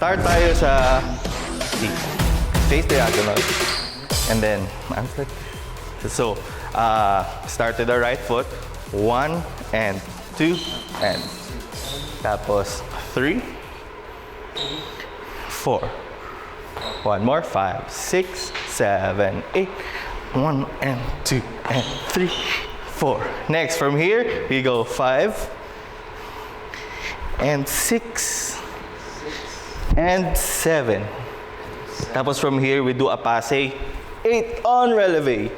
start tayo sa face diagonal. And then, so, start with the right foot. 1 and 2 and tapos 3, 4. One more. 5, 6, 7, 8. 1 and 2 and 3, 4. Next, from here, we go 5 and 6 and 7. Tapos from here, we do a passe. 8 on releve.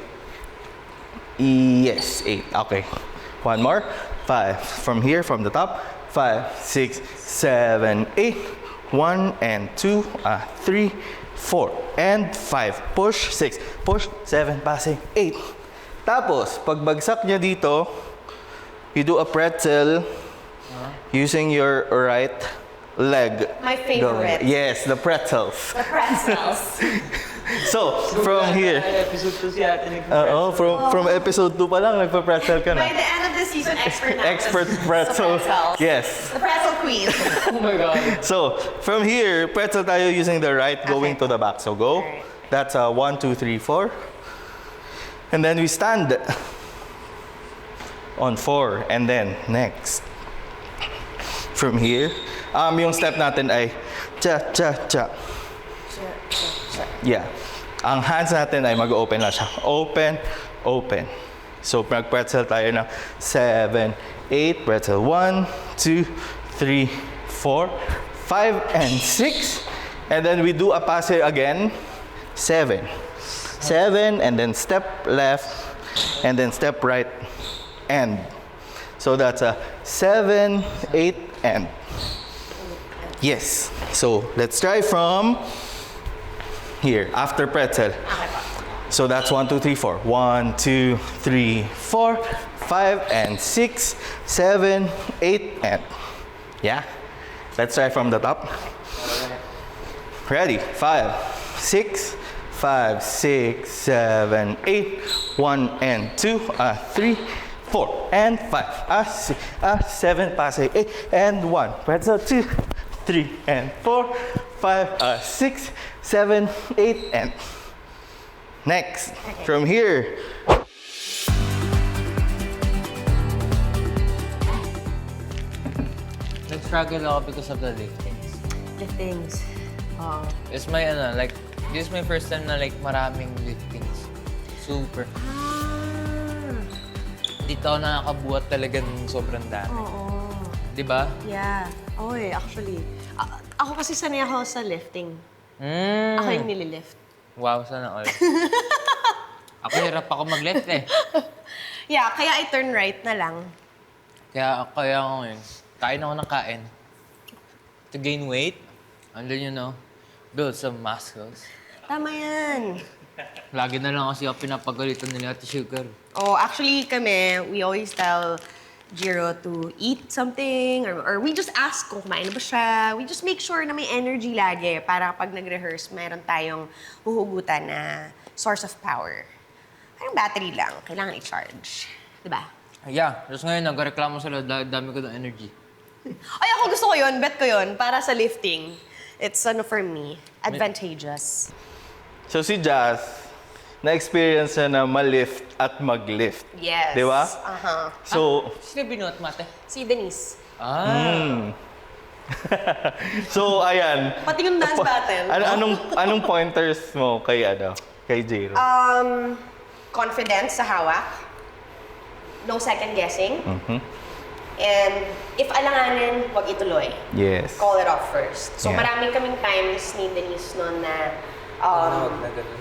Yes, 8. Okay. One more. 5. From here, from the top. 5, 6, 7, 8. 1 and 2, 3, 4, and 5. Push, 6. Push, 7, passe, 8. Tapos, pagbagsak niya dito, you do a pretzel using your right leg. My favorite. Yes, the pretzels. The pretzels. So, from here. Episode 2 si ate From episode 2 pa lang, nagpa-pretzel ka By na. the end of the season, expert na. Expert pretzel. pretzels. Yes. The pretzel queen. Oh my God. So, from here, pretzel tayo using the right, going to the back. So, go. Alright. That's 1, 2, 3, 4. And then we stand on 4. And then, next. From here, yung step natin ay cha, cha, cha. Yeah. Ang hands natin ay mag-open lang siya. Open, open. So, mag-pretzel tayo ng 7, 8. Pretzel 1, 2, 3, 4, 5, and 6. And then we do a passe again. 7. 7, and then step left, and then step right, and. So, that's a 7, 8, and. Yes. So, let's try from here, after pretzel. So that's 1, 2, 3, 4. 1, 2, 3, 4, 5, and 6, 7, 8, and. Yeah. Let's try from the top. Ready? 5, 6, 5, 6, 7, 8. 1 and 2, 3, 4, and 5. 6, 7, passe 8, and 1. Pretzel 2, 3, and 4, 5, 6, 7, 8, and next. Okay. From here, Nag-struggle ako because of the liftings. Liftings. Oh. It's my, like, this is my first time na, like, maraming liftings. Super. Dito ako nakakabuhat talaga ng sobrang dami. Oo. Di ba? Yeah. Oy, actually. Ako kasi sanay ako sa lifting. Ako yung nililift. Wow, sana all. Ako hirap ako mag-lift eh. Yeah, kaya I turn right na lang. Kaya ako ngayon, kain ako ng kain. To gain weight, and then, you know, build some muscles. Tama yan. Lagi na lang kasi ako pinapagalitan nila Ate Sugar. Oh, actually kami, we always tell Jiro to eat something or we just ask kung kumain na ba siya. We just make sure na may energy lagi para pag nag-rehearse, mayroon tayong huhugutan na source of power. Parang battery lang, kailangan i-charge. Diba? Yeah, just ngayon nagreklamo sila dahil dami ko ng energy. Ay, ako gusto ko yun, bet ko yun, para sa lifting. It's for me, advantageous. so si Jazz, na-experience na ma-lift at mag-lift. Yes. Di ba? Uh-huh. So, Sino binuhat mate? Si Denise. so ayan. Pati yung dance battle. Anong pointers mo kay kay Jiro? Confidence sa hawak. No second guessing. And if alanganin, wag ituloy. Yes. Call it off first. So Yeah. maraming kaming times ni Denise noon na Na ganun.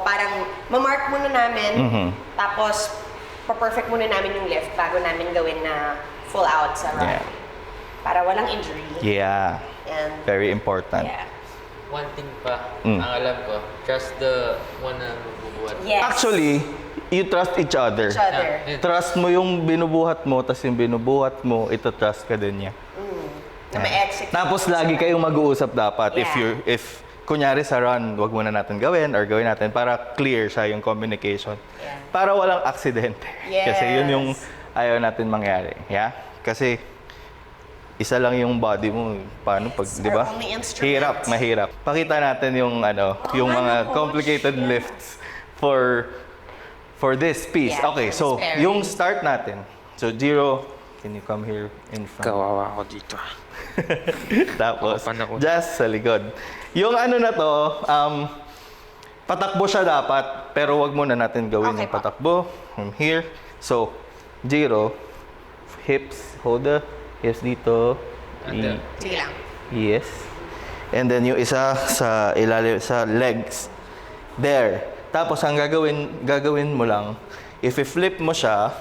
parang mamark muna namin, tapos pa-perfect muna namin yung lift bago namin gawin na full out sa run. Yeah. Para walang injury. Yeah. And Very important. yeah. One thing pa, ang alam ko, trust the one na magbubuhat. Yes. Actually, you trust each other. Each other. Yeah. Trust mo yung binubuhat mo, tas yung binubuhat mo, ito trust ka din niya. Na ma-execute. Tapos lagi kayong mag-uusap dapat. Yeah. If kunyari sa run, wag muna natin gawin or gawin natin para clear siya yung communication. Yeah. Para walang aksidente. Yes. Kasi yun yung ayaw natin mangyari. Yeah? Kasi isa lang yung body mo. Paano pag, di ba? our only instrument. Hirap, mahirap. Pakita natin yung yung mga complicated lifts for this piece. Yeah, Okay, for so this pairing. yung start natin. So Jiro, can you come here in front? Kawawa ako dito. Tapos, Ako pa na- just sa likod. Yung ano na to, patakbo siya dapat, pero wag muna natin gawin Okay yung po. patakbo. From here. So, Jiro, hips, hold the hips dito. Ande. Sige lang. Yes. And then yung isa sa ilalim, sa legs. There. Tapos ang gagawin mo lang, if i-flip mo siya,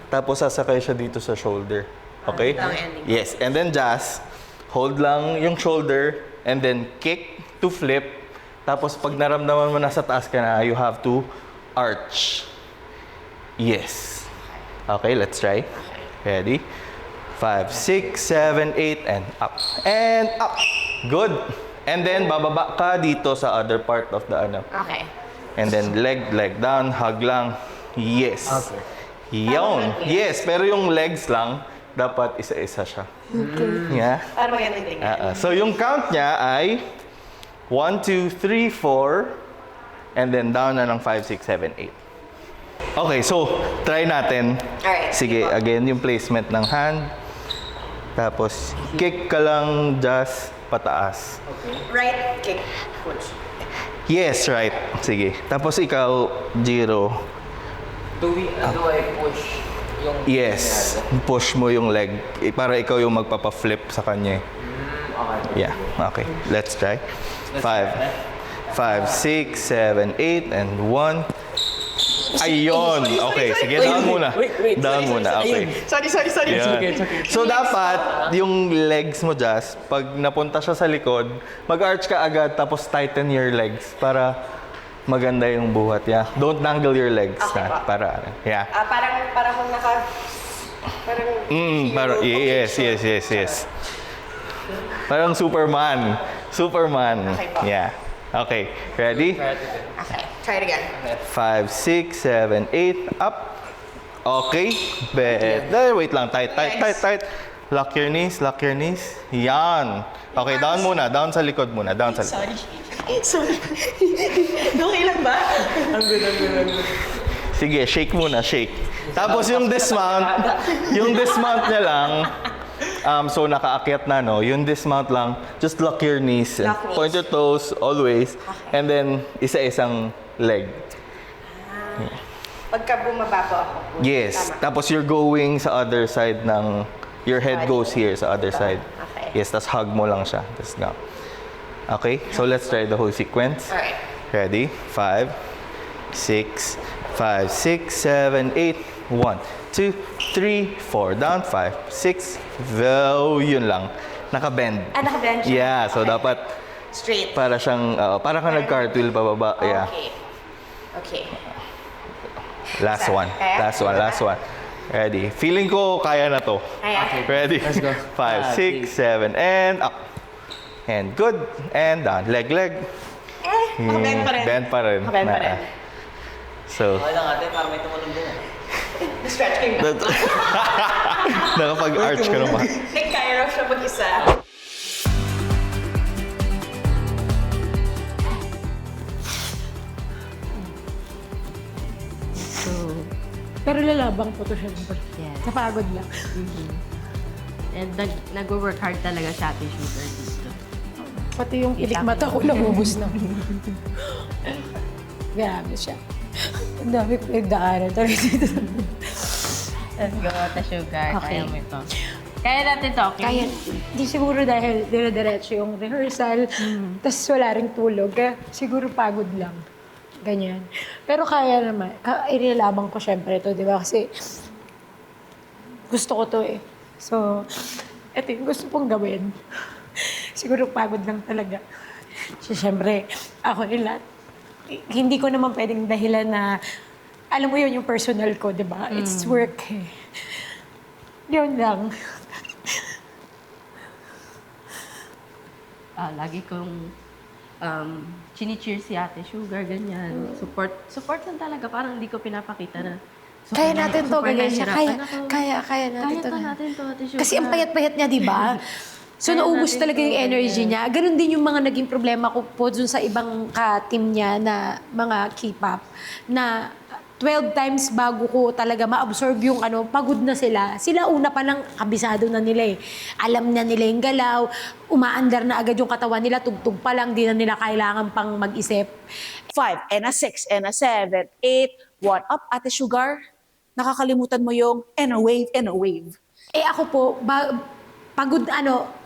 tapos sasakay siya dito sa shoulder. Okay? Lang ending. Yes. And then just hold lang yung shoulder and then kick to flip. Tapos pag naramdaman mo nasa taas ka na, you have to arch. Yes. Okay, let's try. Ready? 5, 6, 7, 8, and up. And up. Good. And then bababa ka dito sa other part of the ano. Okay. And then leg down, hug lang. Yes. Okay. Yun. Yes, pero yung legs lang, dapat isa-isa siya. Okay. Yeah. Para magandang tingnan. So yung count niya ay 1, 2, 3, 4, and then down na ng 5, 6, 7, 8. Okay, so try natin. Alright. Sige, again, yung placement ng hand. Tapos, kick ka lang just pataas. Right kick. Push. Yes, right. Sige. Tapos ikaw, Jiro. Do I push yung... Yes. Push mo yung leg. Para ikaw yung magpapa-flip sa kanya. Okay. Yeah. Okay. Let's try. 5, 6, 7, 8, and 1. Ayun. Okay. Sige, down muna. Down muna. Okay. Sorry. Yeah. It's okay. So dapat, yung legs mo just, pag napunta siya sa likod, mag-arch ka agad tapos tighten your legs para maganda yung buhat. Yeah. Don't dangle your legs. Okay ha? pa. Para, yeah. Parang kung Parang, yes. Parang Superman. Okay po. Yeah. Okay. Ready? Okay. Try it again. 5, 6, 7, 8. Up. Okay. Wait lang. Tight. Lock your knees. Yan. Okay, down muna. Down sa likod muna. Down sa likod. Sorry. Okay lang ba? Sige, shake muna. Shake. Tapos yung dismount niya lang, so nakaakyat na, no? Yung dismount lang, just lock your knees. And Lock knees. point your toes always. And then, isa-isang leg. Pagka bumaba po ako. Yes. Tama. Tapos you're going sa other side ng... Your head goes here sa other side. Okay. Yes, tas hug mo lang siya. Tas go. Okay? So let's try the whole sequence. Alright. Ready? 5, 6, 7, 8. 1, 2, 3, 4. Down, 5, 6. Yun lang. Naka-bend. Naka-bend siya. Yeah, so Okay. dapat Straight. para siyang, para kang nag-cartwheel pababa. Yeah. Okay. Last one. Kaya? Last one. Ready? Feeling ko kaya na to. Kaya. Ready? Let's go. 5, 6, 7, and up. And good. And down. Leg. Naka-bend pa rin. Bend pa rin. Naka-bend pa rin. So, Okay lang ate, parang may tumulong din. Stretch ka yun. nakapag-arch ka naman. Nag-Cairo siya mag-isa. Pero lalabang po to siya. Yes. Napagod lang. And nag-work hard talaga si Ate Sugar dito. Pati yung ilik mata ko namubos na. Grabe siya. Ang dami ko nagdaanan talaga dito. Let's go, Ate Sugar. Okay. Kaya mo ito. Kaya natin to, okay? Kaya, di siguro dahil dire-diretso yung rehearsal, tas wala ring tulog, kaya siguro pagod lang. Ganyan. Pero kaya naman, inilalabang ko syempre ito, di ba? Kasi gusto ko to eh. So, ito yung gusto kong gawin. Siguro pagod lang talaga. So, syempre, ako yung lahat. Hindi ko naman pwedeng dahilan na, alam mo yun, yung personal ko, di ba? It's work eh. Yun lang. Lagi kong chini-cheer si Ate Sugar, ganyan. Support lang talaga. Parang hindi ko pinapakita na Kaya natin to, Super gagawin siya. nahihirapan ako. Kaya natin Kaya to. natin to, Ate Sugar. Kasi ang payat-payat niya, di ba? So, Kaya naubos natin talaga to, yung energy niya. Ganun din yung mga naging problema ko po dun sa ibang ka-team niya na mga K-pop. Na 12 times bago ko talaga ma-absorb yung pagod na sila. Sila una pa lang kabisado na nila eh. Alam na nila yung galaw, umaandar na agad yung katawan nila, tugtog pa lang, di na nila kailangan pang mag-isip. 5 and a 6 and a 7, 8. What up, Ate Sugar? Nakakalimutan mo yung and a wave and a wave. Eh ako po, pagod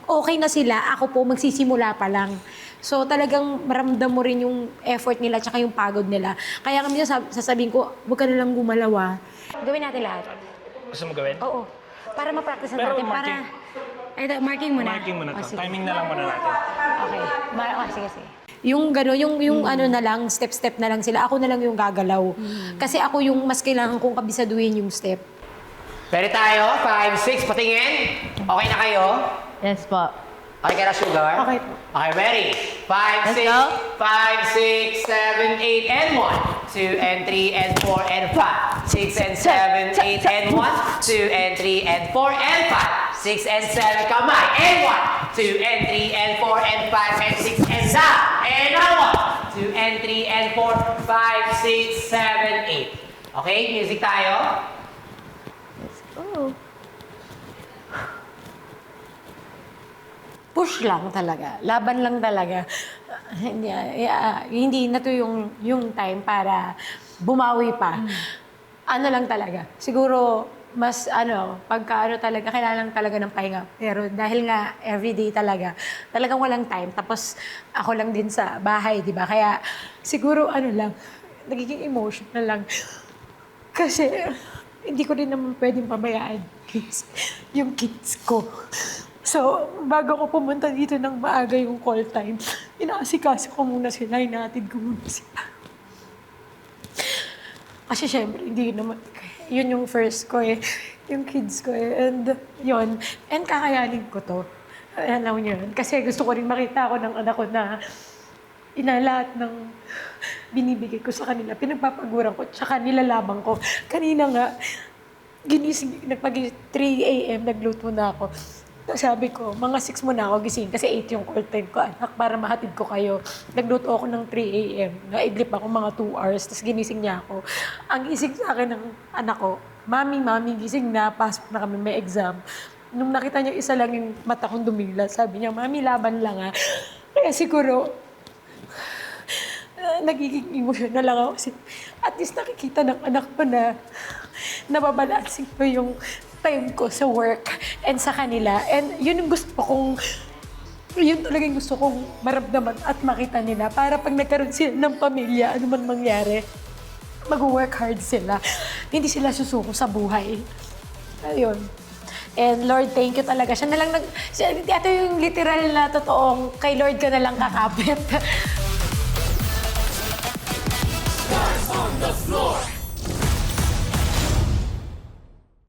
okay na sila, ako po magsisimula pa lang. So talagang maramdam mo rin yung effort nila tsaka yung pagod nila. Kaya kami sasabihin ko, huwag ka na lang gumalawa. Gawin natin lahat. Gusto mo gawin? Oo. Para ma-practice Pero natin. marking. Ito, marking muna. Marking muna Oh, to. sige. Timing na lang muna natin. Okay. Sige. Yung gano'n, yung na lang, step-step na lang sila. Ako na lang yung gagalaw. Kasi ako yung mas kailangan kong kabisaduhin yung step. Pwede tayo? 5, 6, patingin. Okay na kayo? Yes po. Okay ka na, Sugar? Okay po. Okay, ready? 5, Let's 6, go. 5, 6, 7, 8, and 1. 2 and 3 and 4 and 5. 6 and 7, 8 and 1. 2 and 3 and 4 and 5. 6 and 7, kamay, and 1. 2 and 3 and 4 and 5 and 6 and down. And now 1. 2 and 3 and 4, 5, 6, 7, 8. Okay, music tayo. Oh. Push lang talaga. Laban lang talaga. Hindi na to yung time para bumawi pa. Ano lang talaga. Siguro, mas pagka talaga, kailangan lang talaga ng pahinga. Pero dahil nga everyday talagang walang time. Tapos ako lang din sa bahay, di ba? Kaya siguro lang, nagiging emotional lang. Kasi hindi ko rin naman pwedeng pabayaan yung kids ko. So, bago ko pumunta dito ng maaga yung call time, inaasikaso ko muna sila, inaatid ko muna sila. Kasi syempre, hindi naman, yun yung first ko yung kids ko And yun, and kakayanin ko to. Alam niyo yun. Kasi gusto ko rin makita ako ng anak ko na lahat ng binibigay ko sa kanila, pinagpapaguran ko, tsaka nilalabang ko. Kanina nga, ginising, 3 a.m. nagluto na ako. Sabi ko, mga 6 mo na ako gising kasi 8 yung call time ko, anak, para mahatid ko kayo. Nagluto ako ng 3 a.m. Naidlip ako mga 2 hours, tapos ginising niya ako. Ang gising sa akin ng anak ko, Mami, gising na, pasok na kami, may exam. Nung nakita niya isa lang yung mata kong dumila, sabi niya, Mami, laban lang ha. Kaya siguro, nagiging emotional lang ako kasi at least nakikita ng anak ko na nababalansin ko yung time ko sa work and sa kanila. And yun yung yun talagang gusto kong maramdaman at makita nila para pag nagkaroon sila ng pamilya, ano man mangyari, mag-work hard sila. Hindi sila susuko sa buhay. Ayun. And Lord, thank you talaga. Siya na lang ito yung literal na totoong kay Lord ka na lang kakapit. On the floor.